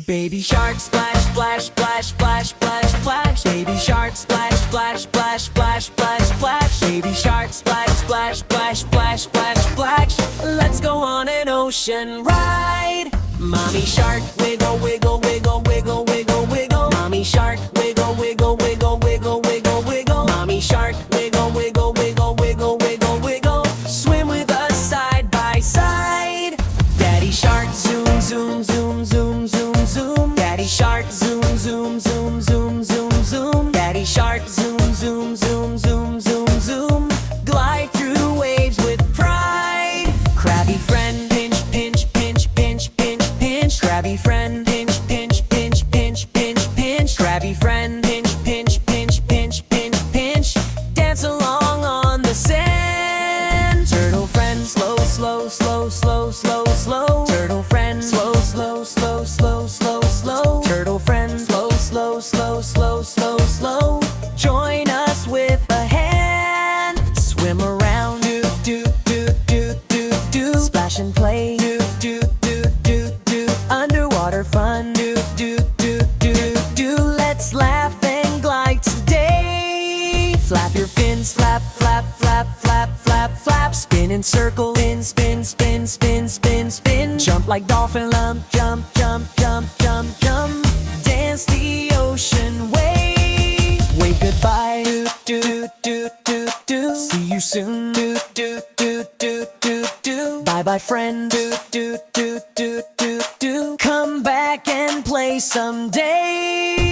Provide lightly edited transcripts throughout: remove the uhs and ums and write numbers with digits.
Baby shark, splash, splash, splash, splash, splash, splash. Baby shark, splash, splash, splash, splash, splash, splash. Baby shark, splash, splash, splash, splash, splash, splash. Let's go on an ocean ride. Mommy shark, wiggle, wiggle, wiggle, wiggle, wiggle, wiggle. Mommy shark, wiggle, wiggle, wiggle, wiggle, wiggle, wiggle. Mommy shark, wiggle, wiggle, wiggle, wiggle, wiggle, wiggle. Swim with us side by side. Daddy shark, zoom, zoom, zoom, zoom, zoom, zoom. Daddy shark, zoom, zoom, zoom, zoom, zoom, zoom. Daddy shark, zoom, zoom, zoom, zoom, zoom, zoom. Glide through waves with pride. Crabby friend, pinch, pinch, pinch, pinch, pinch, pinch. Crabby friend, pinch, pinch, pinch, pinch, pinch, pinch. Crabby friend, pinch, pinch, pinch, pinch, pinch, pinch. Dance along on the sand. Turtle friend, slow, slow, slow, slow, slow, slow. Turtle friend, slow, slow, slow, slow, slow, slow. Turtle friend, slow, slow, slow, slow, slow, slow. Join us with a hand. Swim around, do, do, do, do, do, do. Splash and play, do, do, do, do, do. Underwater fun, do, do, do, do, do. Let's laugh and glide today. Flap your fins, flap, flap, flap, flap, flap, flap. Spin in circles, spin, spin, spin, spin, spin, spin. Jump like dolphin, jump, jump, jump, jump, jump. Dance the ocean wave. Wave goodbye, do, do, do, do, do. See you soon, do, do, do, do, do, do. Bye bye friend, do, do, do, do, do, do. Come back and play someday.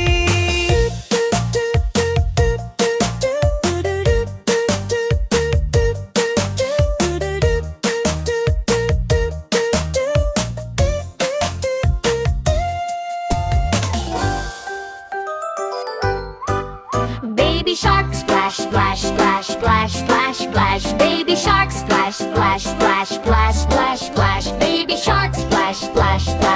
Baby shark, splash, splash, splash, splash, splash, splash. Baby shark, splash, splash, splash, splash, splash, splash. Baby shark, splash, splash, splash.